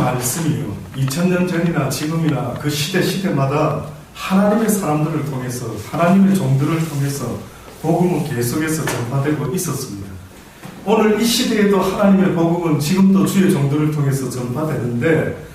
말씀이요 2000년 전이나 지금이나 그 시대마다 하나님의 사람들을 통해서 하나님의 종들을 통해서 복음은 계속해서 전파되고 있었습니다. 오늘 이 시대에도 하나님의 복음은 지금도 주의 종들을 통해서 전파되는데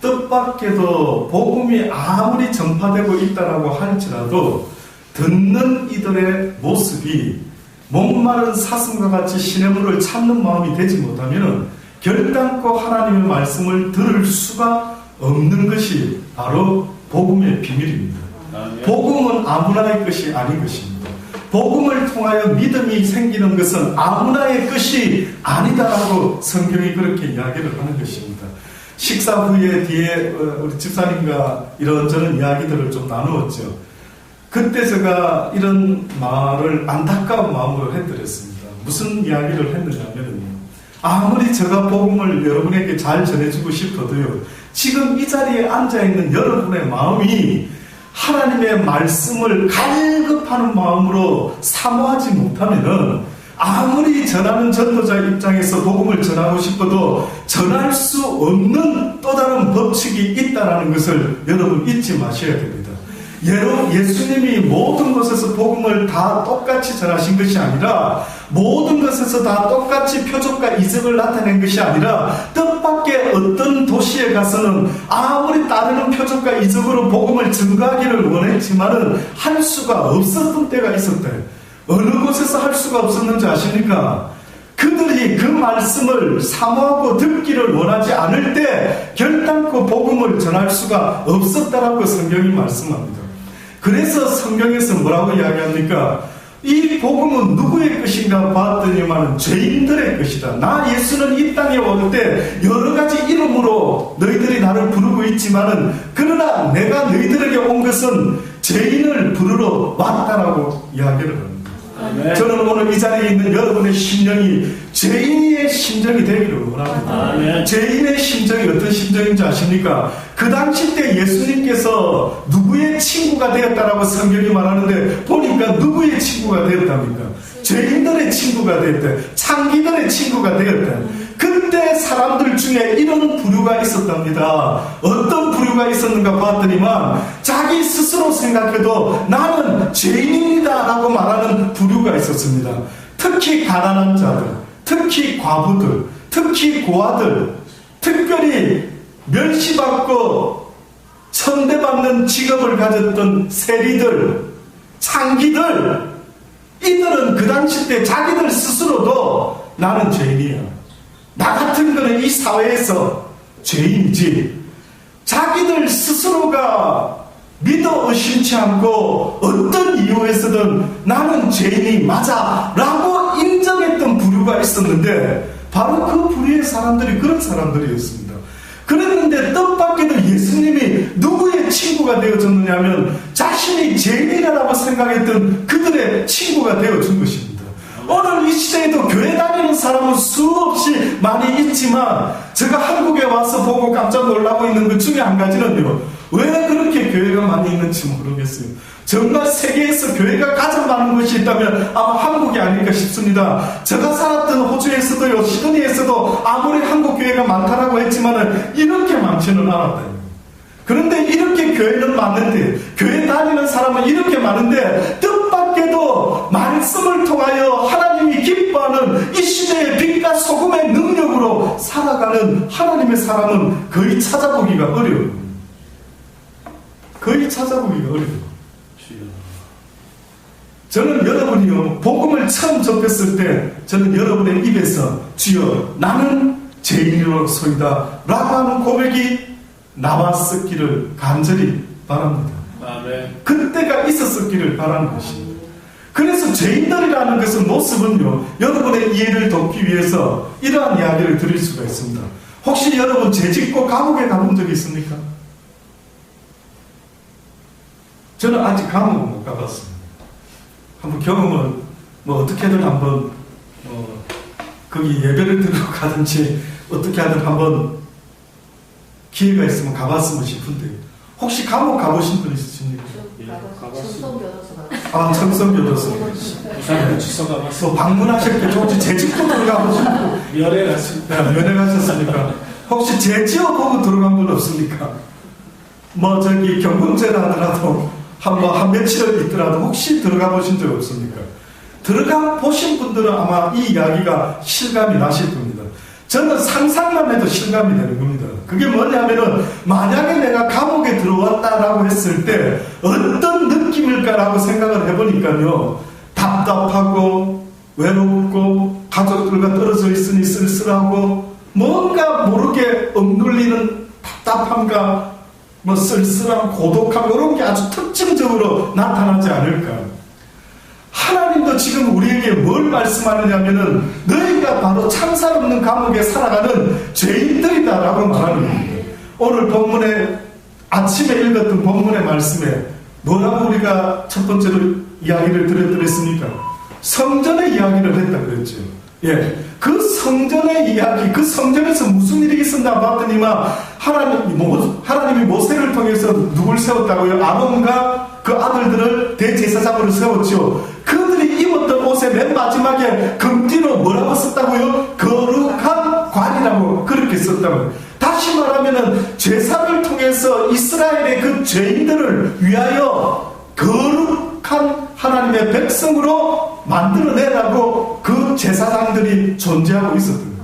뜻밖에도 복음이 아무리 전파되고 있다라고 할지라도 듣는 이들의 모습이 목마른 사슴과 같이 시냇물을 찾는 마음이 되지 못하면 결단코 하나님의 말씀을 들을 수가 없는 것이 바로 복음의 비밀입니다. 복음은 아무나의 것이 아닌 것입니다. 복음을 통하여 믿음이 생기는 것은 아무나의 것이 아니다라고 성경이 그렇게 이야기를 하는 것입니다. 식사 후에 뒤에 우리 집사님과 이런저런 이야기들을 좀 나누었죠. 그때 제가 이런 말을 안타까운 마음으로 해드렸습니다. 무슨 이야기를 했느냐면요. 아무리 제가 복음을 여러분에게 잘 전해주고 싶어도요. 지금 이 자리에 앉아있는 여러분의 마음이 하나님의 말씀을 갈급하는 마음으로 사모하지 못하면은 아무리 전하는 전도자 입장에서 복음을 전하고 싶어도 전할 수 없는 또 다른 법칙이 있다는 것을 여러분 잊지 마셔야 됩니다. 예수님이 모든 것에서 복음을 다 똑같이 전하신 것이 아니라 모든 것에서 다 똑같이 표적과 이적을 나타낸 것이 아니라 뜻밖의 어떤 도시에 가서는 아무리 따르는 표적과 이적으로 복음을 증거하기를 원했지만은 할 수가 없었던 때가 있었대요. 어느 곳에서 할 수가 없었는지 아십니까? 그들이 그 말씀을 사모하고 듣기를 원하지 않을 때 결단코 복음을 전할 수가 없었다라고 성경이 말씀합니다. 그래서 성경에서 뭐라고 이야기합니까? 이 복음은 누구의 것인가 봤더니만 죄인들의 것이다. 나 예수는 이 땅에 올 때 여러 가지 이름으로 너희들이 나를 부르고 있지만은 그러나 내가 너희들에게 온 것은 죄인을 부르러 왔다라고 이야기를 합니다. 아멘. 저는 오늘 이 자리에 있는 여러분의 심령이 죄인의 심정이 되기를 원합니다. 아멘. 죄인의 심정이 어떤 심정인지 아십니까? 그 당시 때 예수님께서 누구의 친구가 되었다라고 성경이 말하는데 보니까 누구의 친구가 되었답니까? 죄인들의 친구가 되었다. 창기들의 친구가 되었다. 그때 사람들 중에 이런 부류가 있었답니다. 어떤 부류가 있었는가 봤더니만 자기 스스로 생각해도 나는 죄인입니다 라고 말하는 부류가 있었습니다. 특히 가난한 자들, 특히 과부들, 특히 고아들, 특별히 멸시받고 천대받는 직업을 가졌던 세리들, 창기들, 이들은 그 당시 때 자기들 스스로도 나는 죄인이야. 나 같은 거는 이 사회에서 죄인이지. 자기들 스스로가 믿어 의심치 않고 어떤 이유에서든 나는 죄인이 맞아 라고 인정했던 부류가 있었는데 바로 그 부류의 사람들이 그런 사람들이었습니다. 그랬는데 뜻밖에도 예수님이 누구의 친구가 되어줬느냐면 자신이 죄인이라고 생각했던 그들의 친구가 되어준 것입니다. 오늘 이 시대에도 교회 다니는 사람은 수없이 많이 있지만 제가 한국에 와서 보고 깜짝 놀라고 있는 것 중에 한 가지는요. 왜 그렇게 교회가 많이 있는지 모르겠어요. 정말 세계에서 교회가 가장 많은 곳이 있다면 아마 한국이 아닐까 싶습니다. 제가 살았던 호주에서도요, 시드니에서도 아무리 한국 교회가 많다라고 했지만은 이렇게 많지는 않았다. 그런데 이렇게 교회는 많은데, 교회 다니는 사람은 이렇게 많은데 뜻밖에도 말씀을 통하여 하나님이 기뻐하는 이 시대의 빛과 소금의 능력으로 살아가는 하나님의 사람은 거의 찾아보기가 어려워요. 거의 찾아보기가 어려워요. 저는 여러분이요, 복음을 처음 접했을 때 저는 여러분의 입에서 주여 나는 죄인으로소이다 라고 하는 고백이 나왔었기를 간절히 바랍니다. 아멘. 그때가 있었었기를 바라는 것입니다. 그래서 죄인들이라는 것은 모습은요, 여러분의 이해를 돕기 위해서 이러한 이야기를 드릴 수가 있습니다. 혹시 여러분 죄짓고 감옥에 가본 적이 있습니까? 저는 아직 감옥은 못 가봤습니다. 한번 경험을 어떻게든 한번 거기 예배를 들으러 가든지 어떻게 하든 한번 기회가 있으면 가봤으면 싶은데 혹시 감옥 가보신 분 있으십니까? 아, 청성교도소. 부산에 취소 가봤어. 방문하셨겠죠. 혹시 재직도 들어가보시고 면회 갔습니다. 면회 가셨습니까? 혹시 죄 지어보고 들어간 분 없습니까? 뭐 저기 경범죄를 하더라도 한 며칠 있더라도 혹시 들어가 보신 적 없습니까? 들어가 보신 분들은 아마 이 이야기가 실감이 나실 겁니다. 저는 상상만 해도 실감이 되는 겁니다. 그게 뭐냐면은 만약에 내가 감옥에 들어왔다라고 했을 때 어떤 느낌일까라고 생각을 해보니까요, 답답하고 외롭고 가족들과 떨어져 있으니 쓸쓸하고 뭔가 모르게 억눌리는 답답함과 뭐 쓸쓸함, 고독함 이런 게 아주 특징적으로 나타나지 않을까. 하나님도 지금 우리에게 뭘 말씀하느냐면은 너희가 바로 참살 없는 감옥에 살아가는 죄인들이다라고 말하는 겁니다. 오늘 본문에 아침에 읽었던 본문의 말씀에 뭐라고 우리가 첫 번째로 이야기를 드렸습니까? 성전의 이야기를 했다 그랬죠. 예, 그 성전의 이야기, 그 성전에서 무슨 일이 있었나 봤더니만 하나님이 모세를 통해서 누굴 세웠다고요? 아론과 그 아들들을 대제사장으로 세웠죠. 그들이 입었던 옷의 맨 마지막에 금띠로 뭐라고 썼다고요? 거룩한 관이라고 그렇게 썼다고요. 다시 말하면은 제사를 통해서 이스라엘의 그 죄인들을 위하여 거룩한 하나님의 백성으로 만들어내라고 그 제사장들이 존재하고 있었던 겁니다.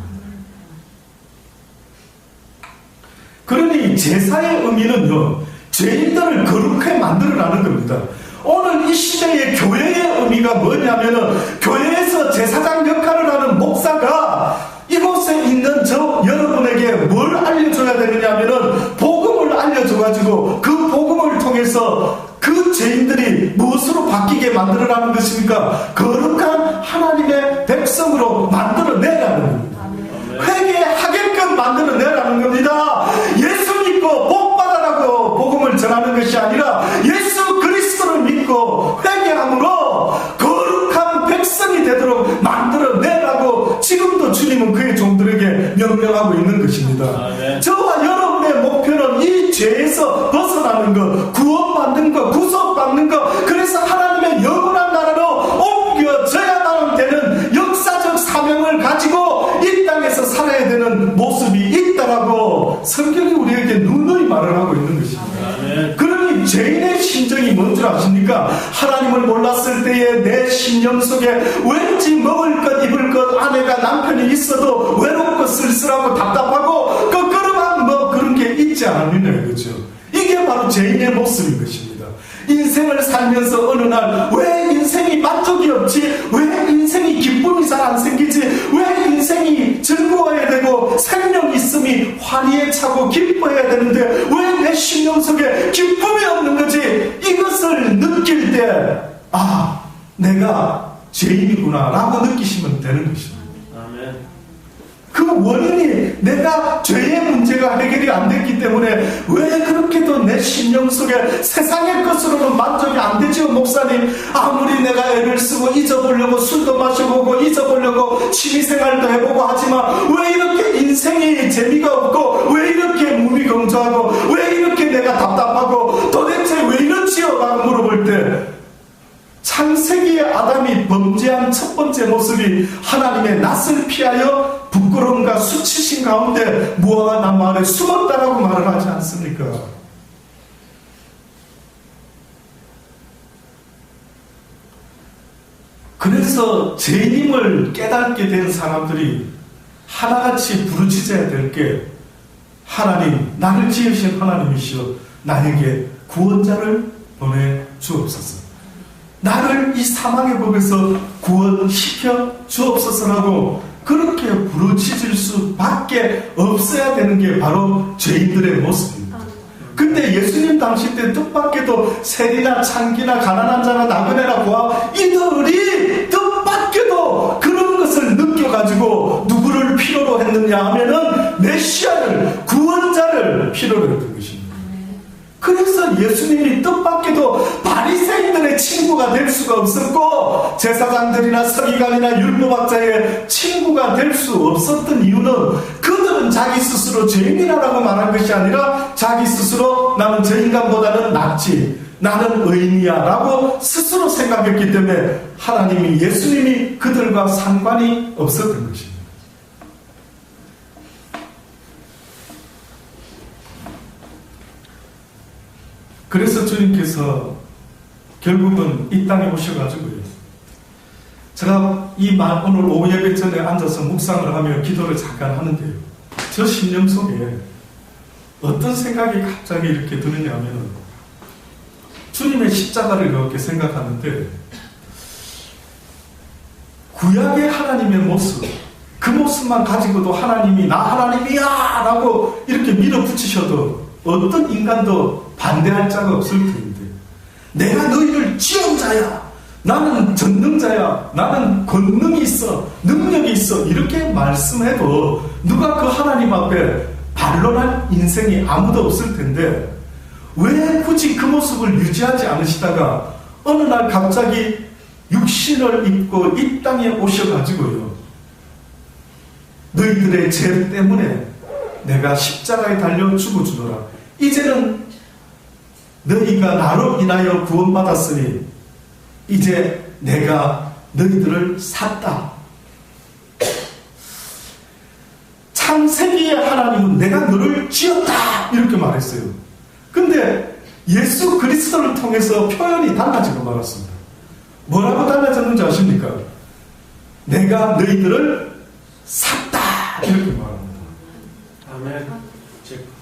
그러니 제사의 의미는요, 죄인들을 거룩하게 만들어라는 겁니다. 오늘 이 시대의 교회의 의미가 뭐냐면은 교회에서 제사장 역할을 하는 목사가 이곳에 있는 저 여러분에게 뭘 알려줘야 되느냐면은 복음을 알려줘가지고 그 복음을 통해서 그 죄인들이 무엇으로 바뀌게 만들어라는 것입니까? 거룩한 하나님의 백성으로 만들어내라는 겁니다. 회개하게끔 만들어내라는 겁니다. 예수 믿고 복 받아라고 복음을 전하는 것이 아니라 예수 그리스도를 믿고 회개함으로 거룩한 백성이 되도록 만들어내라고 지금도 주님은 그의 종들에게 명령하고 있는 것입니다. 저와 여러분의 목표는 이 죄에서 벗어나는 것, 구원받는 것, 구속받는 것, 그래서 하나님의 영원한 나라로 옮겨져야만 되는 역사적 사명을 가지고 이 땅에서 살아야 되는 모습이 있다라고 성경이 우리에게 누누이 말을 하고 있는 것입니다. 그러니 죄인의 심정이 뭔 줄 아십니까? 하나님을 몰랐을 때에 내 심령 속에 왠지 먹을 것 입을 것, 아내가 남편이 있어도 외롭고 쓸쓸하고 답답하고 끄끄름한 뭐 그런 게 있지 않느냐 이거죠. 이게 바로 죄인의 모습인 것입니다. 인생을 살면서 어느 날 왜 인생이 만족이 없지? 왜 인생이 기쁨이 잘 안 생기지? 왜 인생이 즐거워야 되고 생명 있음이 화리에 차고 기뻐해야 되는데 왜 내 심령 속에 기쁨이 없는 거지? 이것을 느낄 때 아, 내가 죄인이구나 라고 느끼시면 되는 것입니다. 그 원인이 내가 죄의 문제가 해결이 안 됐기 때문에 왜 그렇게도 내 심령 속에 세상의 것으로는 만족이 안 되지요, 목사님? 아무리 내가 애를 쓰고 잊어보려고 술도 마셔보고 잊어보려고 취미생활도 해보고 하지만 왜 이렇게 인생이 재미가 없고 왜 이렇게 무미건조하고 왜 이렇게 내가 답답하고 도대체 왜 이렇지요? 라고 물어볼 때 창세기의 아담이 범죄한 첫 번째 모습이 하나님의 낯을 피하여 부끄러움과 수치심 가운데 무화과 나무 아래 숨었다라고 말을 하지 않습니까? 그래서 죄인임을 깨닫게 된 사람들이 하나같이 부르짖어야 될 게 하나님, 나를 지으신 하나님이시여 나에게 구원자를 보내주옵소서. 나를 이 사망의 법에서 구원시켜 주옵소서라고 그렇게 부르짖을 수밖에 없어야 되는 게 바로 죄인들의 모습입니다. 근데 예수님 당시 때 뜻밖에도 세리나 창기나 가난한 자나 나그네나 고아 이들이 뜻밖에도 그런 것을 느껴가지고 누구를 필요로 했느냐 하면은 메시아를, 구원자를 필요로 했던 것입니다. 그래서 예수님이 뜻밖에도 바리새인들의 친구가 될 수가 없었고 제사장들이나 서기관이나 율법학자의 친구가 될 수 없었던 이유는 그들은 자기 스스로 죄인이라고 말한 것이 아니라 자기 스스로 나는 저 인간보다는 낫지, 나는 의인이야 라고 스스로 생각했기 때문에 하나님이, 예수님이 그들과 상관이 없었던 것입니다. 그래서 주님께서 결국은 이 땅에 오셔가지고요. 제가 오늘 오후 예배 전에 앉아서 묵상을 하며 기도를 잠깐 하는데요. 저 심령 속에 어떤 생각이 갑자기 이렇게 드느냐면 주님의 십자가를 이렇게 생각하는데 구약의 하나님의 모습, 그 모습만 가지고도 하나님이 나 하나님이야 라고 이렇게 밀어붙이셔도 어떤 인간도 반대할 자가 없을 텐데 내가 너희를 지은 자야, 나는 전능자야, 나는 권능이 있어, 능력이 있어 이렇게 말씀해도 누가 그 하나님 앞에 반론할 인생이 아무도 없을 텐데 왜 굳이 그 모습을 유지하지 않으시다가 어느 날 갑자기 육신을 입고 이 땅에 오셔가지고요, 너희들의 죄 때문에 내가 십자가에 달려 죽어주노라. 이제는 너희가 나로 인하여 구원받았으니 이제 내가 너희들을 샀다. 창세기의 하나님은 내가 너를 지었다 이렇게 말했어요. 근데 예수 그리스도를 통해서 표현이 달라지고 말았습니다. 뭐라고 달라졌는지 아십니까? 내가 너희들을 샀다 이렇게 말합니다. 아멘.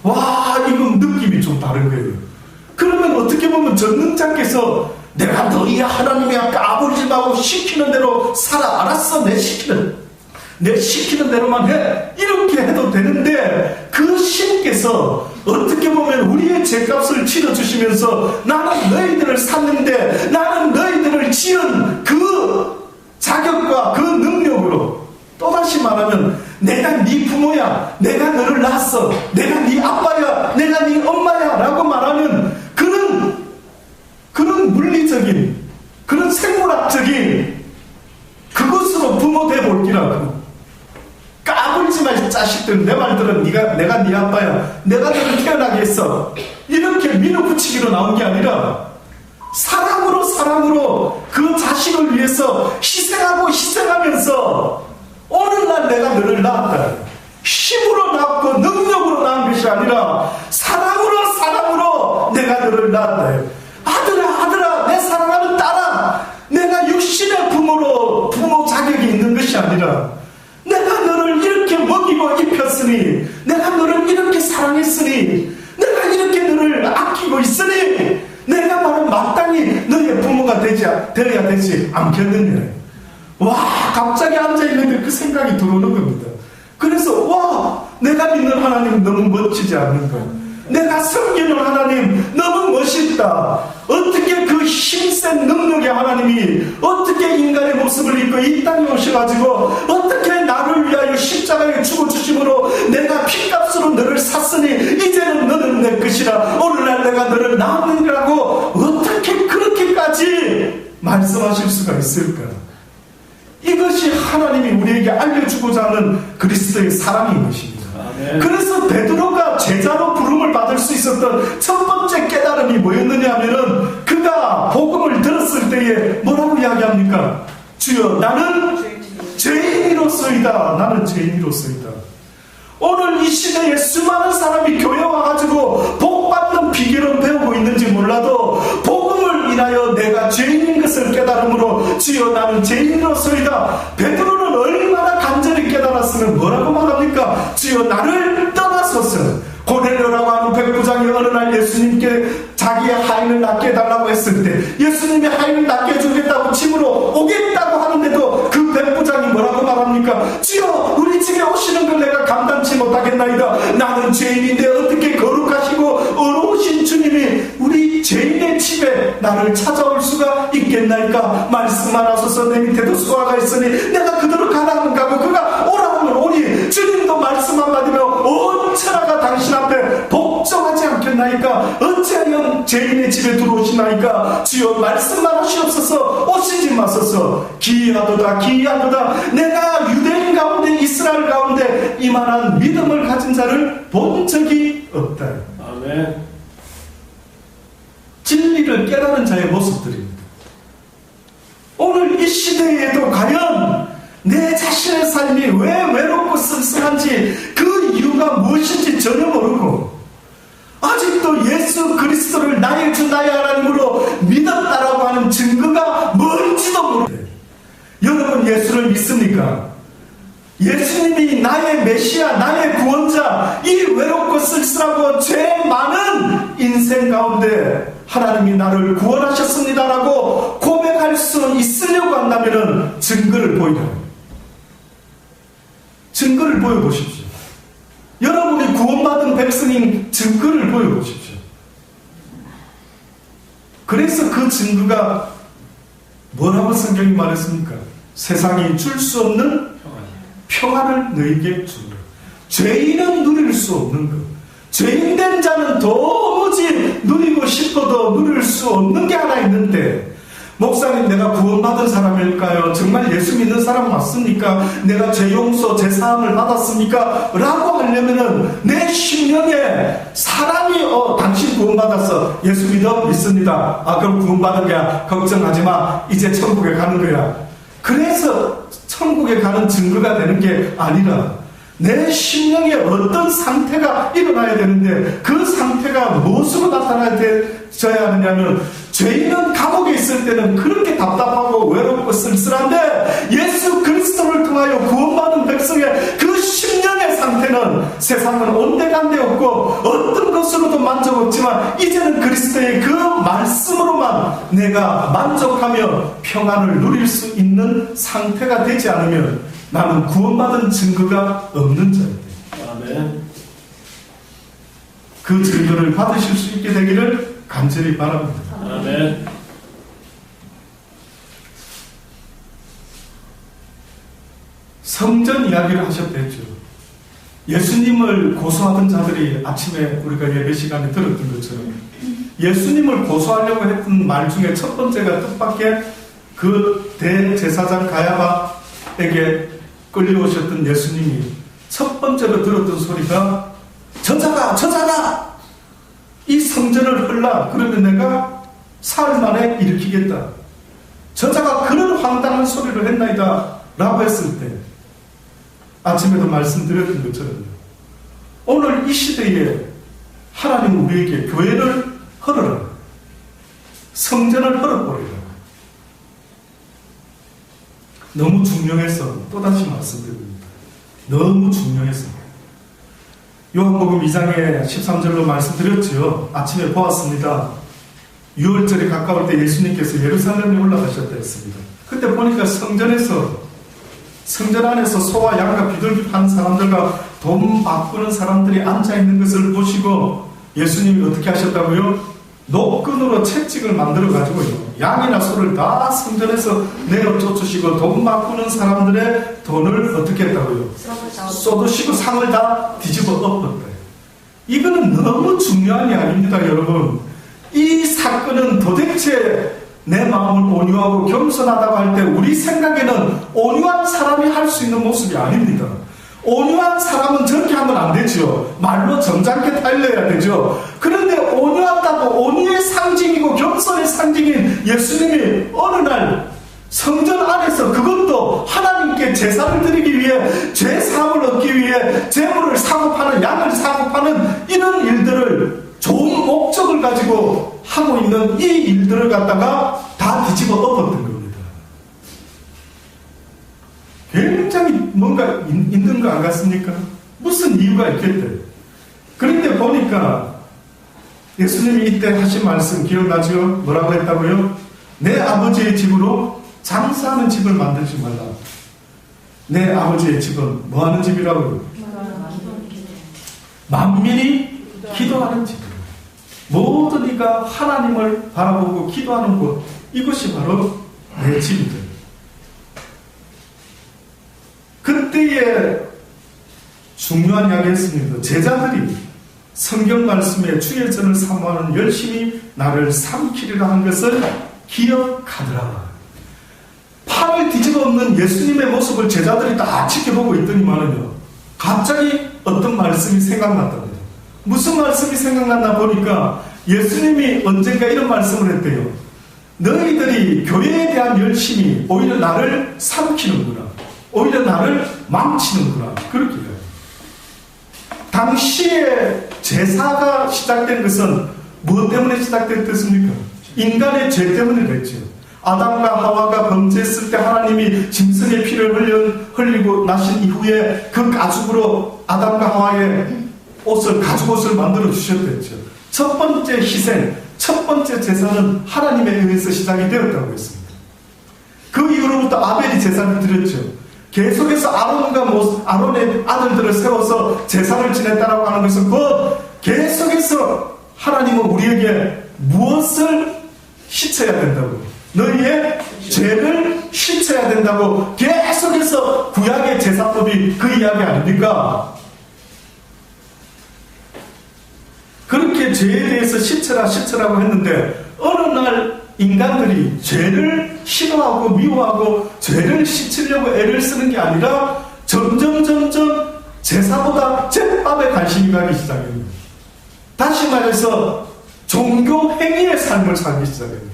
와, 이건 느낌이 좀 다른 거예요. 그러면 어떻게 보면 전능자께서 내가 너희 하나님의 아까 아버지하고 시키는 대로 살아. 알았어, 내 시키는 대로만 해. 이렇게 해도 되는데 그 신께서 어떻게 보면 우리의 죄값을 치러주시면서 나는 너희들을 샀는데 나는 너희들을 지은 그 자격과 그 능력으로, 또다시 말하면 내가 네 부모야, 내가 너를 낳았어, 내가 네 아빠야, 내가 네 엄마야 라고 말하는 그런 물리적인, 그런 생물학적인 그것으로 부모 돼볼기라고. 까불지 마, 자식들. 내 말들은 내가 네 아빠야, 내가 너를 태어나게 했어, 이렇게 밀어붙이기로 나온 게 아니라 사랑으로 그 자식을 위해서 희생하면서 오늘날 내가 너를 낳았다. 힘으로 낳고 능력으로 낳은 것이 아니라 사랑으로 내가 너를 낳았다. 아들아, 내 사랑하는 딸아, 내가 육신의 부모 자격이 있는 것이 아니라 내가 너를 이렇게 먹이고 입혔으니, 내가 너를 이렇게 사랑했으니, 내가 이렇게 너를 아끼고 있으니 내가 바로 마땅히 너의 부모가 되어야 되지 않겠느냐. 와, 갑자기 앉아있는데 그 생각이 들어오는 겁니다. 그래서 와, 내가 믿는 하나님 너무 멋지지 않는가, 내가 섬기는 하나님 너무 멋있다. 어떻게 그 힘센 능력의 하나님이 어떻게 인간의 모습을 입고 이 땅에 오셔가지고 어떻게 나를 위하여 십자가에 죽어주심으로 내가 핏값으로 너를 샀으니 이제는 너는 내 것이라, 오늘날 내가 너를 낳느니라고 어떻게 그렇게까지 말씀하실 수가 있을까? 이것이 하나님이 우리에게 알려주고자 하는 그리스도의 사랑인 것입니다. 그래서 베드로가 제자로 부름을 받을 수 있었던 첫 번째 깨달음이 뭐였느냐 하면은 그가 복음을 들었을 때에 뭐라고 이야기합니까? 주여, 나는 죄인이로소이다. 나는 죄인이로소이다. 오늘 이 시대에 수많은 사람이 교회 와가지고 복받는 비결은 배우고 있는지 몰라도 복음을 인하여 내가 죄인인 것을 깨달음으로 주여, 나는 죄인이로소이다. 베드로는 얼마나 간절히 깨달았으면 뭐라고 말합니까? 주여, 나를 떠나소서. 고넬료라고 하는 백부장이 어느 날 예수님께 자기의 하인을 낫게 해달라고 했을 때 예수님이 하인을 낫게 해주겠다고 집으로 오겠다고 하는데도 그 백부장이 뭐라고 말합니까? 주여, 우리 집에 오시는 걸 내가 감당치 못하겠나이다. 나는 죄인인데 어떻게 거룩하시고 어려우신 주님이 우리 죄인의 집에 나를 찾아올 수가 있겠나이까? 말씀하소서. 내 밑에도 수하가 있으니 내가 그대로 가라면 가고 그가 오라면 오니, 주님도 말씀 한마디면 온 천하가 당신 앞에 복종하지 않겠나이까? 어찌하여 죄인의 집에 들어오시나이까? 주여, 말씀만 하시옵소서. 오시지 마소서. 기이하도다. 내가 유대인 가운데 이스라엘 가운데 이만한 믿음을 가진 자를 본 적이 없다. 아멘. 진리를 깨달은 자의 모습들입니다. 오늘 이 시대에도 과연 내 자신의 삶이 왜 외롭고 쓸쓸한지 그 이유가 무엇인지 전혀 모르고 아직도 예수 그리스도를 나의 나의 주 나의 하나님으로 믿었다라고 하는 증거가 뭔지도 모르는데 여러분 예수를 믿습니까? 예수님이 나의 메시아, 나의 구원자, 이 외롭고 쓸쓸하고 죄 많은 인생 가운데 하나님이 나를 구원하셨습니다라고 고백할 수 있으려고 한다면 증거를 보이라. 증거를 보여보십시오. 여러분이 구원받은 백성인 증거를 보여보십시오. 그래서 그 증거가 뭐라고 성경이 말했습니까? 세상이 줄 수 없는 평안을 너희에게 주노라. 죄인은 누릴 수 없는 것. 죄인된 자는 도무지 누리고 싶어도 누릴 수 없는 게 하나 있는데, 목사님 내가 구원받은 사람일까요? 정말 예수 믿는 사람 맞습니까? 내가 죄 용서, 죄 사함을 받았습니까? 라고 하려면은 내 심령에 사람이 당신 구원받았어. 예수 믿습니다. 그럼 구원받은 거야. 걱정하지 마. 이제 천국에 가는 거야. 그래서 천국에 가는 증거가 되는 게 아니라 내 심령에 어떤 상태가 일어나야 되는데, 그 상태가 무엇으로 나타나야 하느냐면, 죄인은 감옥에 있을 때는 그렇게 답답하고 외롭고 쓸쓸한데, 예수 그리스도를 통하여 구원받은 백성의 그 심령의 상태는 세상은 온데간데 없고 어떤 것으로도 만족 없지만, 이제는 그리스도의 그 말씀으로만 내가 만족하며 평안을 누릴 수 있는 상태가 되지 않으면 나는 구원받은 증거가 없는 자입니다. 아멘. 그 증거를 받으실 수 있게 되기를 간절히 바랍니다. 아멘. 성전 이야기를 하셨댔죠. 예수님을 고소하던 자들이 아침에 우리가 예배 시간에 들었던 것처럼 예수님을 고소하려고 했던 말 중에 첫 번째가 뜻밖의 그 대제사장 가야바에게 끌려오셨던 예수님이 첫 번째로 들었던 소리가 저자가 이 성전을 헐라. 그러면 내가 사흘 만에 일으키겠다. 저자가 그런 황당한 소리를 했나이다 라고 했을 때, 아침에도 말씀드렸던 것처럼 오늘 이 시대에 하나님 우리에게 교회를 헐어라, 성전을 헐어버리라. 너무 중요해서 또다시 말씀드립니다. 너무 중요해서. 요한복음 2장에 13절로 말씀드렸지요. 아침에 보았습니다. 6월절이 가까울 때 예수님께서 예루살렘에 올라가셨다 했습니다. 그때 보니까 성전 안에서 소와 양과 비둘기 파는 사람들과 돈 바꾸는 사람들이 앉아있는 것을 보시고 예수님이 어떻게 하셨다고요? 노끈으로 채찍을 만들어가지고요, 양이나 소를 다 성전에서 내어 쫓으시고 돈 바꾸는 사람들의 돈을 어떻게 했다고요? 쏟으시고 상을 다 뒤집어 엎었다. 이거는 너무 중요한 이야기입니다, 여러분. 이 사건은 도대체 내 마음을 온유하고 겸손하다고 할 때 우리 생각에는 온유한 사람이 할 수 있는 모습이 아닙니다. 온유한 사람은 저렇게 하면 안 되죠. 말로 점잖게 달려야 되죠. 그런데 온유하다고, 온유의 상징이고 겸손의 상징인 예수님이 어느 날 성전 안에서, 그것도 하나님께 제사를 드리기 위해, 죄사함을 얻기 위해 재물을 사고 파는, 양을 사고 파는 이런 일들을, 좋은 목적을 가지고 하고 있는 이 일들을 갖다가 다 뒤집어 엎었던 겁니다. 굉장히 뭔가 있는 거 안 같습니까? 무슨 이유가 있겠대. 그런데 보니까 예수님이 이때 하신 말씀 기억나죠? 뭐라고 했다고요? 내 아버지의 집으로 장사하는 집을 만들지 말라. 내 아버지의 집은 뭐 하는 집이라고요? 만민이 기도하는 집이에요. 모든 이가 하나님을 바라보고 기도하는 곳, 이것이 바로 내 집이죠. 그때에 중요한 이야기였습니다. 제자들이 성경 말씀에 주의 전을 사모하는 열심히 나를 삼키리라 한 것을 기억하더라. 팔을 뒤집어 엎는 예수님의 모습을 제자들이 다 지켜보고 있더니만은요, 갑자기 어떤 말씀이 생각났답니다. 무슨 말씀이 생각났나 보니까 예수님이 언젠가 이런 말씀을 했대요. 너희들이 교회에 대한 열심이 오히려 나를 삼키는구나. 오히려 나를 망치는구나. 그렇게 해요. 당시에 제사가 시작된 것은 무엇 때문에 시작됐습니까? 인간의 죄 때문에 됐죠. 아담과 하와가 범죄했을 때 하나님이 짐승의 피를 흘리고 나신 이후에 그 가죽으로 아담과 하와의 가죽 옷을 만들어 주셨댔죠. 첫 번째 희생, 첫 번째 제사는 하나님에 의해서 시작이 되었다고 했습니다. 그 이후로부터 아벨이 제사를 드렸죠. 계속해서 아론의 아들들을 세워서 제사를 지냈다라고 하는 것은 계속해서 하나님은 우리에게 무엇을 씻어야 된다고, 너희의 죄를 씻어야 된다고 계속해서 구약의 제사법이 그 이야기 아닙니까? 그렇게 죄에 대해서 씻으라고 했는데 어느 날 인간들이 죄를 싫어하고 미워하고 죄를 씻으려고 애를 쓰는 게 아니라 점점 제사보다 제밥에 관심이 가기 시작합니다. 다시 말해서 종교 행위의 삶을 살기 시작합니다.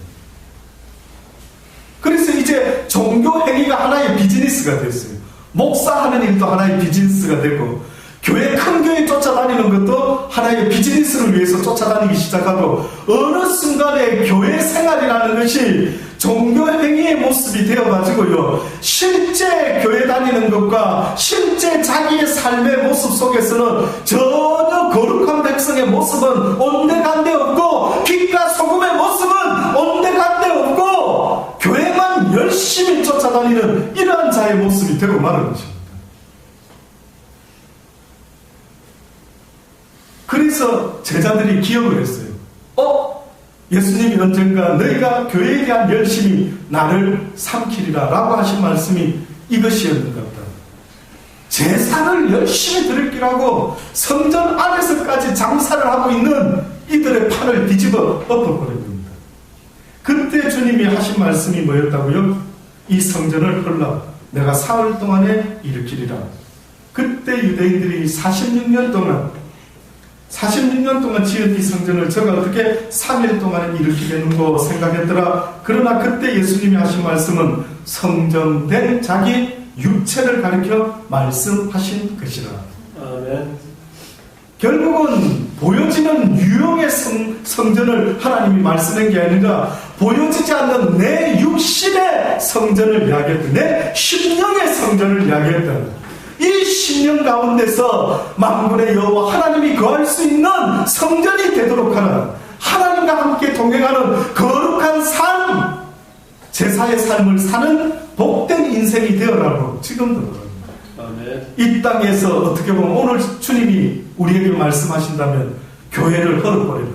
그래서 이제 종교 행위가 하나의 비즈니스가 됐어요. 목사하는 일도 하나의 비즈니스가 되고, 큰 교회 쫓아다니는 것도 하나의 비즈니스를 위해서 쫓아다니기 시작하고, 어느 순간에 교회 생활이라는 것이 종교 행위의 모습이 되어가지고요, 실제 교회 다니는 것과 실제 자기의 삶의 모습 속에서는 전혀 거룩한 백성의 모습은 온데간데 없고, 빛과 소금의 모습은 온데간데 없고, 교회만 열심히 쫓아다니는 이러한 자의 모습이 되고 마는 것입니다. 그래서 제자들이 기억을 했어요. 예수님이 언젠가 너희가 교회에 대한 열심이 나를 삼키리라 라고 하신 말씀이 이것이었는가 보다. 제사를 열심히 드리기라고 성전 안에서까지 장사를 하고 있는 이들의 판을 뒤집어 엎어버립니다. 그때 주님이 하신 말씀이 뭐였다고요? 이 성전을 헐라 내가 사흘 동안에 일으키리라. 그때 유대인들이 46년 동안 지은 이 성전을 저가 어떻게 3일 동안에 일으키겠는고 생각했더라. 그러나 그때 예수님이 하신 말씀은 성전된 자기 육체를 가리켜 말씀하신 것이라. 아멘. 결국은 보여지는 유형의 성전을 하나님이 말씀한 게 아니라 보여지지 않는 내 육신의 성전을 이야기했다. 내 심령의 성전을 이야기했다. 이 심령 가운데서 만군의 여호와 하나님이 거할 수 있는 성전이 되도록 하는, 하나님과 함께 동행하는 거룩한 삶, 제사의 삶을 사는 복된 인생이 되어라고 지금도 아멘. 이 땅에서 어떻게 보면 오늘 주님이 우리에게 말씀하신다면 교회를 헐어버리라.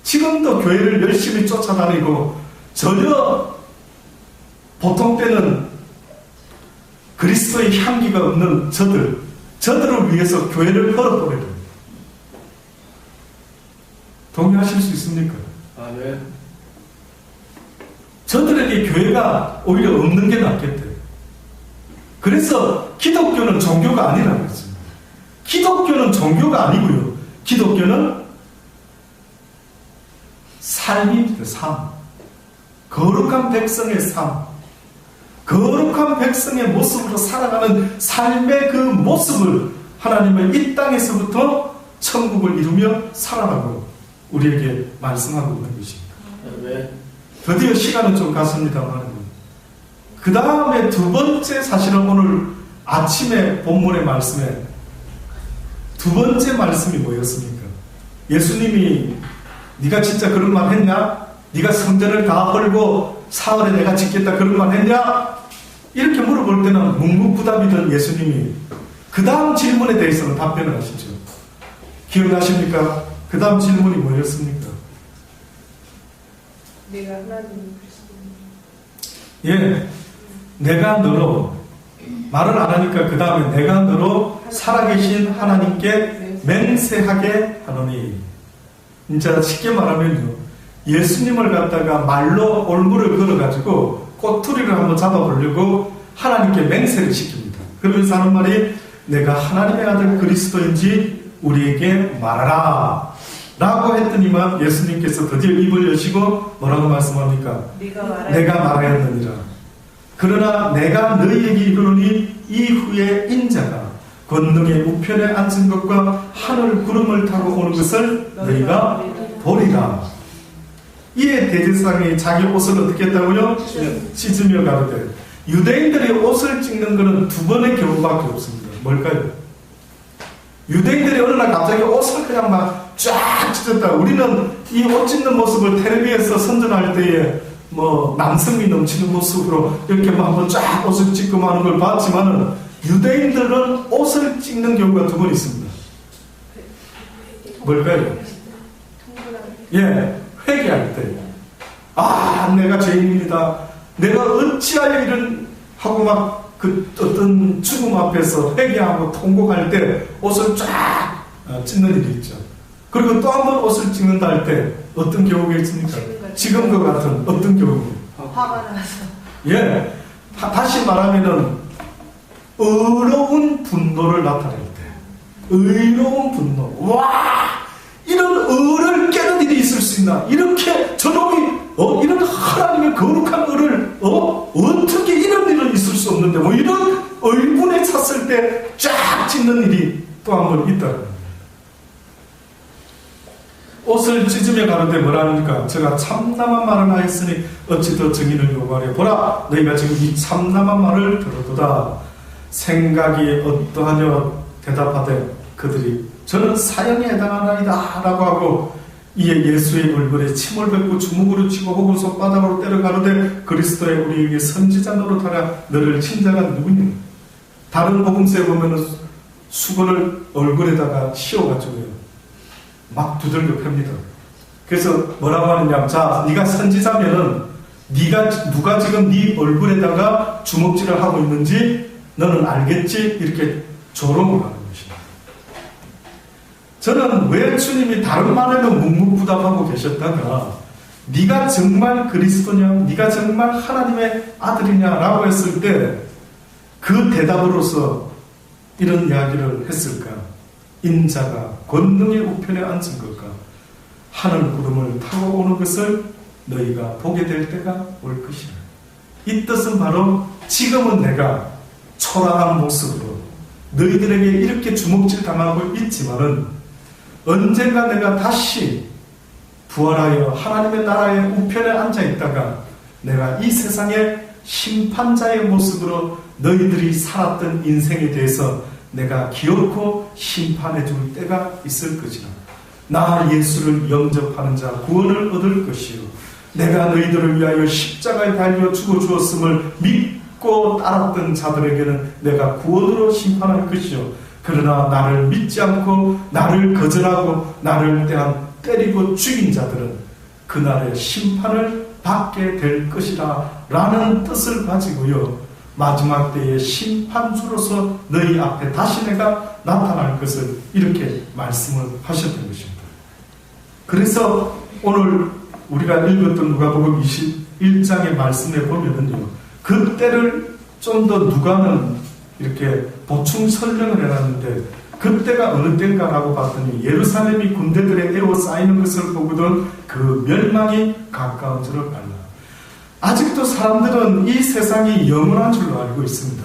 지금도 교회를 열심히 쫓아다니고 전혀 보통 때는 그리스도의 향기가 없는 저들을 위해서 교회를 헐어버려요. 동의하실 수 있습니까? 아멘. 저들에게 교회가 오히려 없는 게 낫겠대요. 그래서 기독교는 종교가 아니라고 했습니다. 기독교는 종교가 아니고요. 기독교는 삶입니다. 삶. 거룩한 백성의 삶. 거룩한 백성의 모습으로 살아가는 삶의 그 모습을 하나님은 이 땅에서부터 천국을 이루며 살아가고 우리에게 말씀하고 있는 것입니다. 아멘. 드디어 시간은 좀 갔습니다만 그 다음에 두 번째, 사실은 오늘 아침에 본문의 말씀에 두 번째 말씀이 뭐였습니까? 예수님이 네가 진짜 그런 말 했냐? 네가 성전을 다 헐고 사흘에 내가 짓겠다 그런 말 했냐? 이렇게 물어볼 때는 묵묵부답이던 예수님이 그 다음 질문에 대해서는 답변을 하시죠. 기억나십니까? 그 다음 질문이 뭐였습니까? 내가 하나님 그리스도입니다. 예, 내가 너로 말을 안 하니까 그 다음에 내가 너로 살아계신 하나님께 맹세하게 하노니. 진짜 쉽게 말하면요, 예수님을 갖다가 말로 올무를 걸어가지고 꼬투리를 한번 잡아보려고 하나님께 맹세를 시킵니다. 그러면서 하는 말이 내가 하나님의 아들 그리스도인지 우리에게 말하라 라고 했더니만 예수님께서 드디어 입을 여시고 뭐라고 말씀합니까? 내가 말하였느니라. 그러나 내가 너희에게 이르노니 이후에 인자가 권능의 우편에 앉은 것과 하늘 구름을 타고 오는 것을 너희가 보리라. 이에 대제사장이 자기 옷을 어떻게 했다고요? 찢으며 가로되. 유대인들이 옷을 찢는 것은 두 번의 경우밖에 없습니다. 뭘까요? 유대인들이 어느 날 갑자기 옷을 그냥 막 쫙 찢었다. 우리는 이 옷 찢는 모습을 텔레비에서 선전할 때에 뭐 남성미 넘치는 모습으로 이렇게 뭐 한번 쫙 옷을 찢고 하는 걸 봤지만은 유대인들은 옷을 찢는 경우가 두 번 있습니다. 뭘까요? 예, 회개할 때. 아, 내가 죄인입니다. 내가 어찌하여 이런 하고 막 그 어떤 죽음 앞에서 회개하고 통곡할 때 옷을 쫙 찢는 일이 있죠. 그리고 또 한 번 옷을 찢는다 할 때 어떤 경우가 있습니까? 지금과 같은 어떤 경우? 화가 나서. 예, 다시 말하면은 의로운 분노를 나타낼 때, 의로운 분노. 와, 이런 의를 깨는 일이 있을 수 있나? 이렇게 저놈이 이런 하나님의 거룩한 의를 어떻게 이런 일은 있을 수 없는데 뭐 이런 의분에 찼을 때 쫙 찢는 일이 또 한 번 있다. 옷을 찢으며 가는데 뭐라니까? 제가 참남한 말을 하였으니 어찌 더 증인을 요구하려. 보라, 너희가 지금 이 참남한 말을 들었도다. 생각이 어떠하냐 대답하되 그들이 저는 사형에 해당하나이다 라고 하고, 이에 예수의 얼굴에 침을 뱉고 주먹으로 치고 혹은 손바닥으로 때려 가로되 그리스도의 우리에게 선지자 노릇하라. 너를 친 자가 누구니? 다른 복음서에 보면은 수건을 얼굴에다가 씌워가지고요 막 두들겨 팹니다. 그래서 뭐라고 하느냐? 자, 네가 선지자면은 누가 지금 네 얼굴에다가 주먹질을 하고 있는지 너는 알겠지? 이렇게 조롱을 하는 것입니다. 저는 왜 주님이 다른 말에도 묵묵부답하고 계셨다가 네가 정말 그리스도냐? 네가 정말 하나님의 아들이냐? 라고 했을 때 그 대답으로서 이런 이야기를 했을까? 인자가 권능의 우편에 앉은 것과 하늘 구름을 타고 오는 것을 너희가 보게 될 때가 올 것이라. 이 뜻은 바로 지금은 내가 초라한 모습으로 너희들에게 이렇게 주먹질 당하고 있지만은 언젠가 내가 다시 부활하여 하나님의 나라의 우편에 앉아 있다가 내가 이 세상의 심판자의 모습으로 너희들이 살았던 인생에 대해서 내가 기어코 심판해 줄 때가 있을 것이라. 나 예수를 영접하는 자 구원을 얻을 것이요 내가 너희들을 위하여 십자가에 달려 죽어 주었음을 믿고 따랐던 자들에게는 내가 구원으로 심판할 것이요 그러나 나를 믿지 않고 나를 거절하고 나를 때리고 죽인 자들은 그날의 심판을 받게 될 것이라 라는 뜻을 가지고요 마지막 때의 심판주로서 너희 앞에 다시 내가 나타날 것을 이렇게 말씀을 하셨던 것입니다. 그래서 오늘 우리가 읽었던 누가복음 21장의 말씀에 보면은요 그때를 좀 더 누가는 이렇게 보충 설명을 해놨는데 그때가 어느 때인가라고 봤더니 예루살렘이 군대들에 에워싸이는 것을 보거든 그 멸망이 가까운 줄을 알라. 아직도 사람들은 이 세상이 영원한 줄로 알고 있습니다.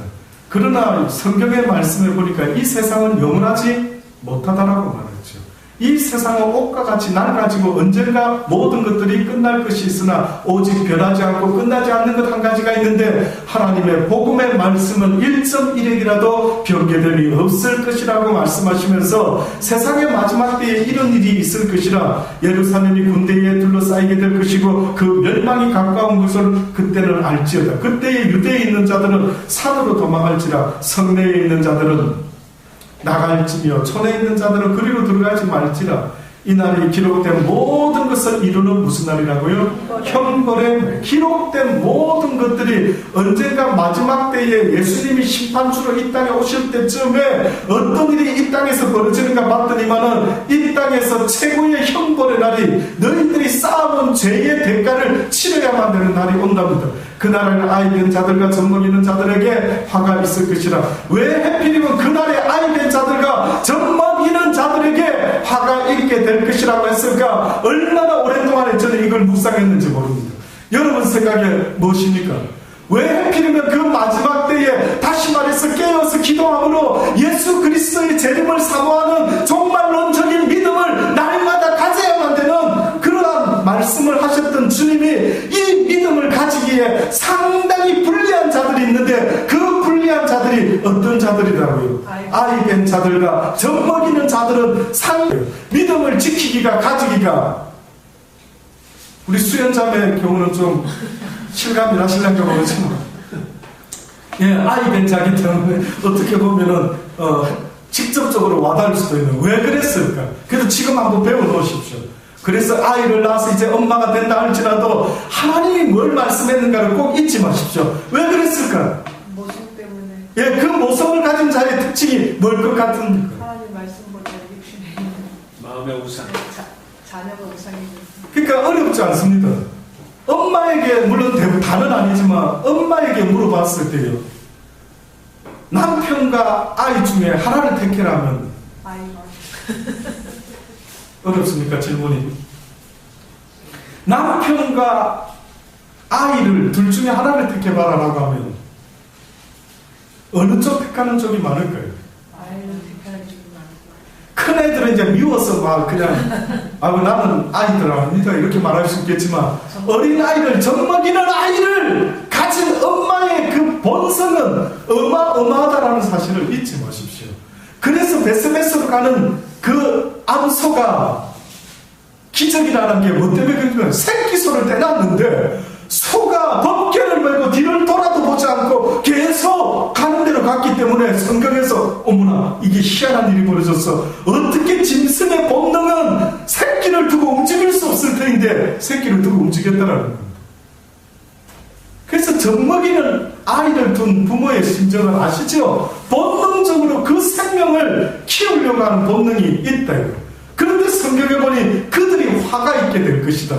그러나 성경의 말씀을 보니까 이 세상은 영원하지 못하다라고 말했죠. 이 세상은 옷과 같이 낡아지고 언젠가 모든 것들이 끝날 것이 있으나 오직 변하지 않고 끝나지 않는 것 한 가지가 있는데 하나님의 복음의 말씀은 1.1핵이라도 변개될 일이 없을 것이라고 말씀하시면서 세상의 마지막 때에 이런 일이 있을 것이라 예루살렘이 군대에 둘러싸이게 될 것이고 그 멸망이 가까운 것을 그때는 알지어다. 그때에 유대에 있는 자들은 산으로 도망할지라 성내에 있는 자들은 나갈지며 촌에 있는 자들은 그리로 들어가지 말지라. 이 날이 기록된 모든 것을 이루는 무슨 날이라고요? 형벌에 기록된 모든 것들이 언젠가 마지막 때에 예수님이 심판주로 이 땅에 오실 때쯤에 어떤 일이 이 땅에서 벌어지는가 봤더니만은 이 땅에서 최고의 형벌의 날이 너희들이 쌓아놓은 죄의 대가를 치러야만 되는 날이 온답니다. 그날에는 아이된 자들과 전문 있는 자들에게 화가 있을 것이라. 왜 하필이면 그날에 아이된 자들과 전문 있는 자들에게 화가 있게 될 것이라고 했을까? 얼마나 오랫동안에 저는 이걸 묵상했는지 모릅니다. 여러분 생각에 무엇입니까? 왜 하필이면 그 마지막 때에 다시 말해서 깨어서 기도함으로 예수 그리스도의 재림을 사모하는 종말론적인 믿음을 날마다 가져야만 되는 하나님에게 상당히 불리한 자들이 있는데 그 불리한 자들이 어떤 자들이라고요? 아이 된 자들과 젖먹이는 자들은 믿음을 지키기가 가지기가 우리 수연자매의 경우는 좀 실감이 나실랑가 모르지만 예, 아이 된 자기 때문에 어떻게 보면은 직접적으로 와닿을 수도 있는 왜 그랬을까? 그래도 지금 한번 배워놓으십시오. 그래서 아이를 낳아서 이제 엄마가 된다 할지라도 하나님이 뭘 말씀했는가를 꼭 잊지 마십시오. 왜 그랬을까? 모습 때문에. 예, 그 모성을 가진 자의 특징이 뭘 것 같은가? 하나님 말씀보다 육신에 있는 마음의 우상. 자녀가 우상이죠. 그러니까 어렵지 않습니다. 엄마에게 물론 대부분 다는 아니지만 엄마에게 물어봤을 때요. 남편과 아이 중에 하나를 택해라면 아이가. 어렵습니까? 질문이. 남편과 아이를 둘 중에 하나를 택해봐라라고 하면 어느 쪽 택하는 쪽이 많을까요? 아이를 택하는 쪽이 많고. 큰 애들은 이제 미워서 막 그냥 나는 아이들 아니다 이렇게 말할 수 있겠지만 어린 아이를 젖먹이는 아이를 가진 엄마의 그 본성은 어마어마하다라는 사실을 잊지 마십시오. 그래서 베스베스로 가는 그 암소가 기적이라는 게 뭐 때문에 그런가? 새끼소를 떼놨는데 소가 법궤를 메고 뒤를 돌아도 보지 않고 계속 가는 대로 갔기 때문에 성경에서 어머나 이게 희한한 일이 벌어졌어. 어떻게 짐승의 본능은 새끼를 두고 움직일 수 없을 터인데 새끼를 두고 움직였다라는 겁니다. 그래서 젖먹이는 아이를 둔 부모의 심정을 아시죠? 본능적으로 그 생명을 키우려고 하는 본능이 있다. 그런데 성경에 보니 그들이 화가 있게 될 것이다.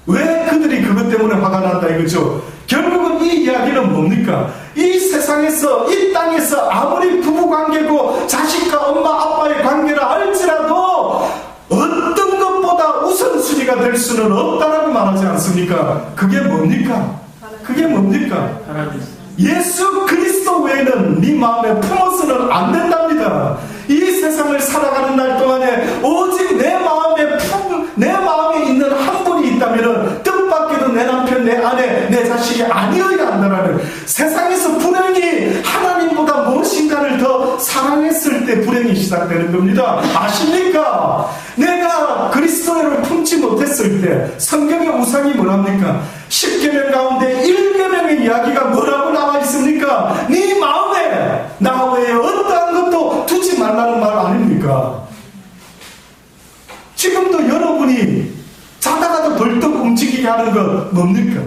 왜 그들이 그것 때문에 화가 난다 이거죠? 결국은 이 이야기는 뭡니까? 이 세상에서 이 땅에서 아무리 부부관계고 자식과 엄마 아빠의 관계라 할지라도 어떤 것보다 우선순위가 될 수는 없다라고 말하지 않습니까? 그게 뭡니까? 그게 뭡니까? 하나님. 예수 그리스도 외에는 네 마음에 품어서는 안 된답니다. 이 세상을 살아가는 날 동안에 오직 내 마음에 있는 한 분이 있다면 뜻밖에도 내 남편, 내 아내, 내 자식이 아니어야 한다라는 세상에서 불행이 하나님보다 무엇인가를 더 사랑했을 때 불행이 시작되는 겁니다. 아십니까? 내가 그리스도를 품지 못했을 때 성경의 우상이 뭐랍니까? 10계명 가운데 1계명의 이야기가 뭐라고 나와 있습니까? 네 마음에 나 외에 어떠한 것도 두지 말라는 말 아닙니까? 지금도 여러분이 자다가도 벌떡 움직이게 하는 건 뭡니까?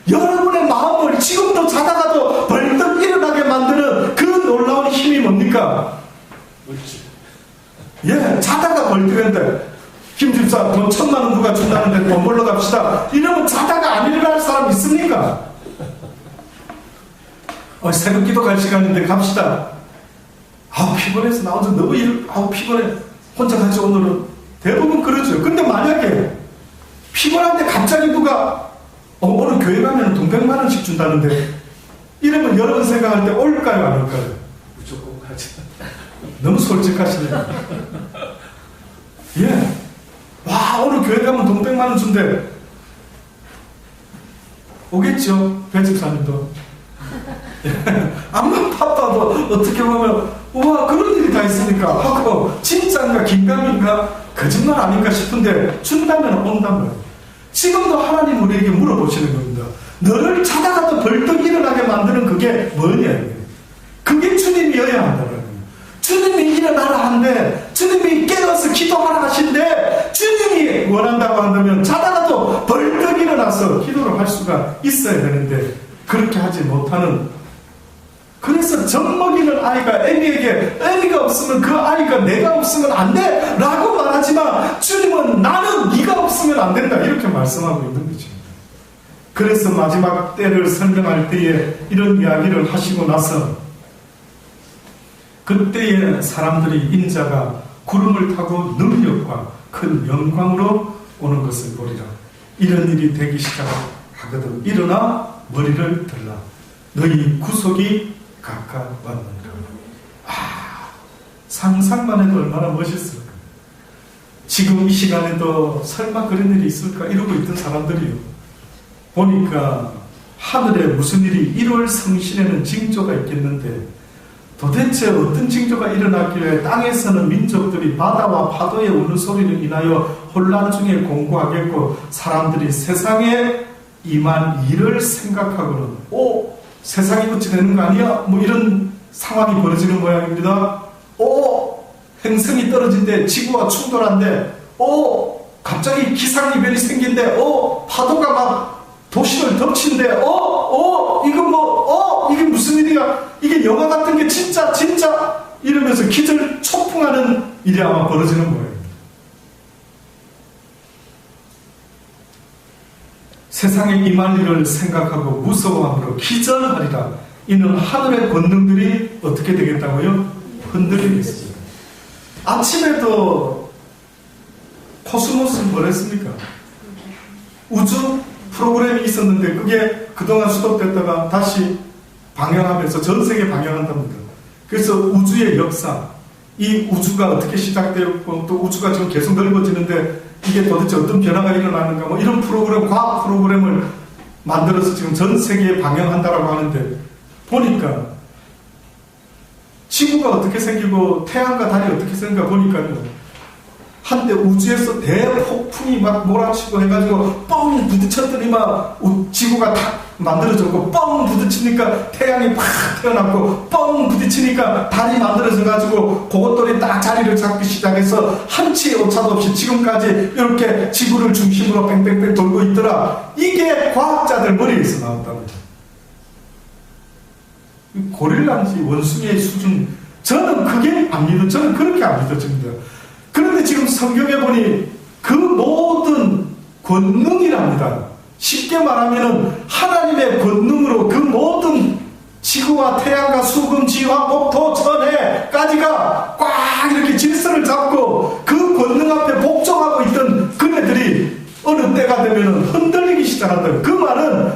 여러분의 마음을 지금도 자다가도 벌떡 일어나게 만드는 그 놀라운 힘이 뭡니까? 물질. 예, 자다가 벌떡인데 김집사 돈 1,000,000원 누가 준다는데 돈 벌러 갑시다 이러면 자다가 안 일어날 사람 있습니까? 새벽 기도 갈 시간인데 갑시다. 피곤해서 나 혼자 너무 피곤해 혼자 가지 오늘은 대부분 그러죠. 근데 만약에 피곤한데 갑자기 누가 오늘 교회 가면 돈 100만원씩 준다는데 이러면 여러분 생각할 때 올까요 안 올까요? 무조건 가지. 너무 솔직하시네요. 예. 와, 오늘 교회 가면 돈 100만원 준대. 오겠죠? 배 집사님도. 암만 바빠도 어떻게 보면, 우와, 그런 일이 다 있으니까 하고, 진짜인가, 긴가민가, 거짓말 아닌가 싶은데, 준다면 온단 말이에요. 지금도 하나님 우리에게 물어보시는 겁니다. 너를 자다가도 벌떡 일어나게 만드는 그게 뭐냐, 그게 주님이어야 한다는 거예요. 주님이 일어나라 한데 주님이 깨어서 기도하라 하신데 주님이 원한다고 한다면 자다가도 벌떡 일어나서 기도를 할 수가 있어야 되는데 그렇게 하지 못하는 그래서 젖먹이는 아이가 애미가 없으면 그 아이가 내가 없으면 안 돼 라고 말하지만 주님은 나는 네가 없으면 안 된다 이렇게 말씀하고 있는 거죠. 그래서 마지막 때를 설명할 때에 이런 이야기를 하시고 나서 그때에 사람들이 인자가 구름을 타고 능력과 큰 영광으로 오는 것을 보리라. 이런 일이 되기 시작하거든. 일어나 머리를 들라. 너희 구속이 가까웠느니라. 상상만 해도 얼마나 멋있을까. 지금 이 시간에도 설마 그런 일이 있을까 이러고 있던 사람들이요. 보니까 하늘에 무슨 일이 이룰 성신에는 징조가 있겠는데 도대체 어떤 징조가 일어났길래 땅에서는 민족들이 바다와 파도의 우는 소리를 인하여 혼란 중에 공고하겠고 사람들이 세상에 임한 일을 생각하고는 세상이 어찌 되는 거 아니야? 뭐 이런 상황이 벌어지는 모양입니다. 행성이 떨어진대, 지구와 충돌한대, 갑자기 기상이변이 생긴대, 파도가 막 도시를 덮친대, 이게 무슨 일이야? 이게 영화 같은 게 진짜 이러면서 기절 초풍하는 일이 아마 벌어지는 거예요. 세상에 임할 일을 생각하고 무서워함으로 기절하리라. 이는 하늘의 권능들이 어떻게 되겠다고요? 흔들리겠습니다. 아침에도 코스모스는 뭐랬습니까? 우주 프로그램이 있었는데 그게 그동안 수독됐다가 다시 방영하면서 전 세계 방영한답니다. 그래서 우주의 역사, 이 우주가 어떻게 시작되었고 또 우주가 지금 계속 넓어지는데 이게 도대체 어떤 변화가 일어나는가 뭐 이런 프로그램, 과학 프로그램을 만들어서 지금 전 세계에 방영한다라고 하는데 보니까 지구가 어떻게 생기고 태양과 달이 어떻게 생긴가 보니까요. 한때 우주에서 대폭풍이 막 몰아치고 해가지고 뻥 부딪혔더니 막 지구가 탁 만들어졌고 뻥 부딪히니까 태양이 팍 태어났고 뻥 부딪히니까 달이 만들어져가지고 그것들이 딱 자리를 잡기 시작해서 한치의 오차도 없이 지금까지 이렇게 지구를 중심으로 뺑뺑뺑 돌고 있더라. 이게 과학자들 머리에서 나왔답니다. 고릴라인지 원숭이의 수준, 저는 그게 안 믿어. 저는 그렇게 안 믿어집니다. 그런데 지금 성경에 보니 그 모든 권능이랍니다. 쉽게 말하면 하나님의 권능으로 그 모든 지구와 태양과 수금, 지화, 목토, 천해까지가 꽉 이렇게 질서를 잡고 그 권능 앞에 복종하고 있던 그네들이 어느 때가 되면 흔들리기 시작한다. 그 말은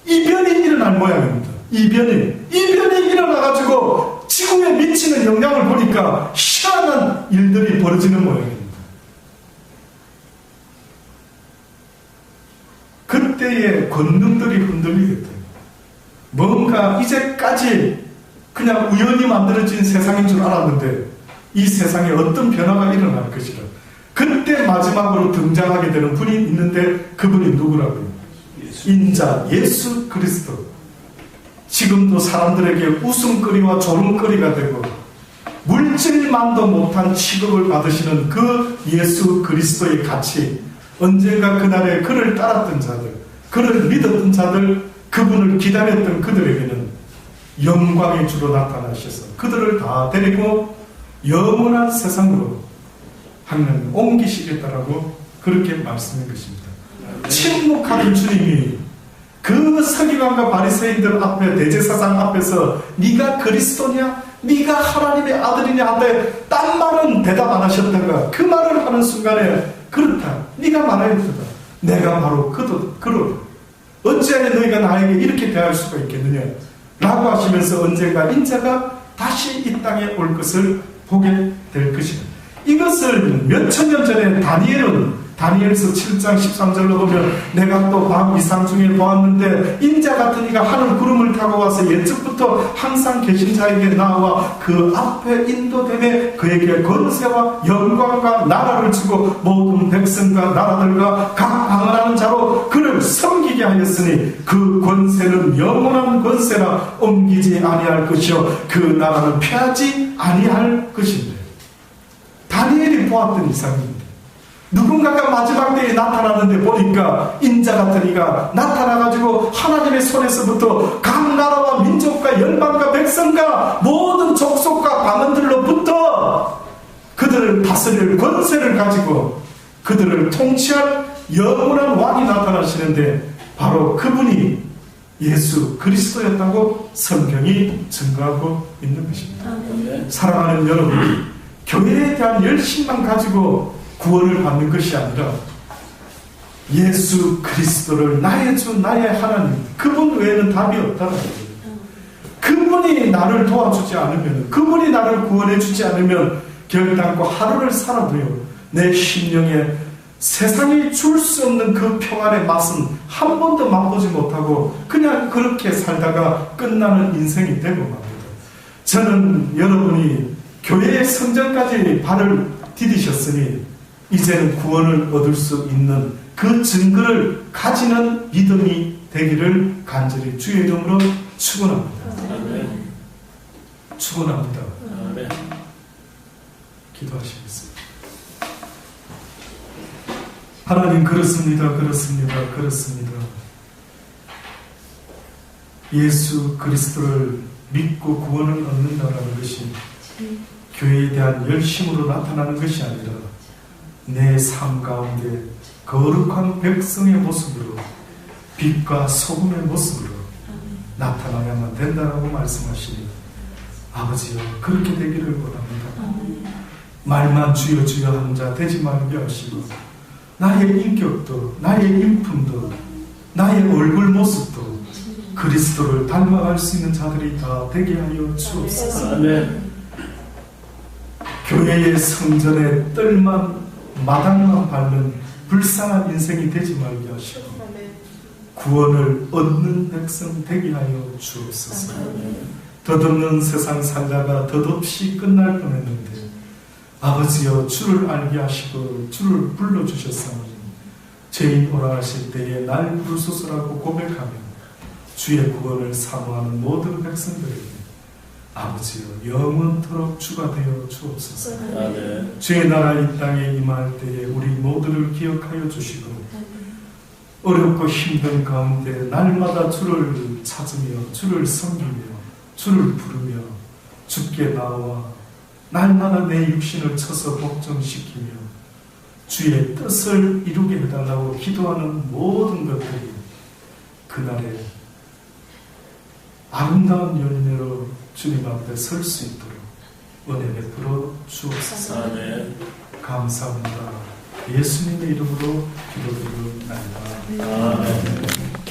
이변이 일어날 모양입니다. 이변이 일어나가지고 지구에 미치는 영향을 보니까 희한한 일들이 벌어지는 모양입니다. 그때의 권능들이 흔들리겠다. 뭔가 이제까지 그냥 우연히 만들어진 세상인 줄 알았는데 이 세상에 어떤 변화가 일어날 것이라. 그때 마지막으로 등장하게 되는 분이 있는데 그분이 누구라고요? 인자 예수 그리스도. 지금도 사람들에게 웃음거리와 조롱거리가 되고 물질만도 못한 취급을 받으시는 그 예수 그리스도의 가치, 언젠가 그날에 그를 따랐던 자들, 그를 믿었던 자들, 그분을 기다렸던 그들에게는 영광의 주로 나타나셔서 그들을 다 데리고 영원한 세상으로 하나님 옮기시겠다라고 그렇게 말씀한 것입니다. 침묵하는 주님이 그 서기관과 바리새인들 앞에, 대제사장 앞에서 네가 그리스도냐? 네가 하나님의 아들이냐? 하는데 딴 말은 대답 안 하셨다가 그 말을 하는 순간에 그렇다. 네가 말하였다. 내가 바로 그러다. 어찌하여 너희가 나에게 이렇게 대할 수가 있겠느냐? 라고 하시면서 언젠가 인자가 다시 이 땅에 올 것을 보게 될 것이다. 이것을 몇천 년 전에 다니엘서 7장 13절로 보면 내가 또 밤 이상 중에 보았는데 인자 같은 이가 하늘 구름을 타고 와서 옛적부터 항상 계신 자에게 나와 그 앞에 인도되매 그에게 권세와 영광과 나라를 주고 모든 백성과 나라들과 각 방언하는 자로 그를 섬기게 하였으니 그 권세는 영원한 권세라 옮기지 아니할 것이요 그 나라는 패하지 아니할 것인데. 다니엘이 보았던 이상입니다. 누군가가 마지막 때에 나타나는데 보니까 인자 같은 이가 나타나가지고 하나님의 손에서부터 각 나라와 민족과 열방과 백성과 모든 족속과 방언들로부터 그들을 다스릴 권세를 가지고 그들을 통치할 영원한 왕이 나타나시는데 바로 그분이 예수 그리스도였다고 성경이 증거하고 있는 것입니다. 사랑하는 여러분, 교회에 대한 열심만 가지고 구원을 받는 것이 아니라 예수 그리스도를 나의 주 나의 하나님, 그분 외에는 답이 없다는 거예요. 그분이 나를 도와주지 않으면, 그분이 나를 구원해 주지 않으면 결단코 하루를 살아도요 내 심령에 세상이 줄 수 없는 그 평안의 맛은 한 번도 맛보지 못하고 그냥 그렇게 살다가 끝나는 인생이 되고 맙니다. 저는 여러분이 교회의 성전까지 발을 디디셨으니 이제는 구원을 얻을 수 있는 그 증거를 가지는 믿음이 되기를 간절히 주의 이름으로 축원합니다. 아멘. 축원합니다. 아멘. 기도하시겠습니다. 하나님, 그렇습니다. 예수 그리스도를 믿고 구원을 얻는다는 것이 교회에 대한 열심으로 나타나는 것이 아니라 내 삶 가운데 거룩한 백성의 모습으로, 빛과 소금의 모습으로 나타나야만 된다라고 말씀하시니 아버지여, 그렇게 되기를 원합니다. 말만 주여 주여 하는 자 되지 말게 하시고 나의 인격도, 나의 인품도, 나의 얼굴 모습도 그리스도를 닮아갈 수 있는 자들이 다 되게 하여 주옵소서. 아멘. 교회의 성전에 뜰만, 마당만 밟는 불쌍한 인생이 되지 말게 하시고 구원을 얻는 백성 되게 하여 주옵소서. 덧없는 세상 살다가 덧없이 끝날 뻔했는데 아버지여, 주를 알게 하시고 주를 불러주셨사오니 죄인 오라 하실 때에 날 부르소서라고 고백하며 주의 구원을 사모하는 모든 백성들에게 아버지여, 영원토록 주가 되어 주옵소서. 아멘. 주의 나라 이 땅에 임할 때에 우리 모두를 기억하여 주시고 어렵고 힘든 가운데 날마다 주를 찾으며 주를 섬기며 주를 부르며 주께 나와 날마다 내 육신을 쳐서 복종시키며 주의 뜻을 이루게 해달라고 기도하는 모든 것들이 그날에 아름다운 연인으로 주님 앞에 설 수 있도록 은혜 베풀어 주옵소서. 아멘. 감사합니다. 예수님의 이름으로 기도드리옵나이다. 아멘.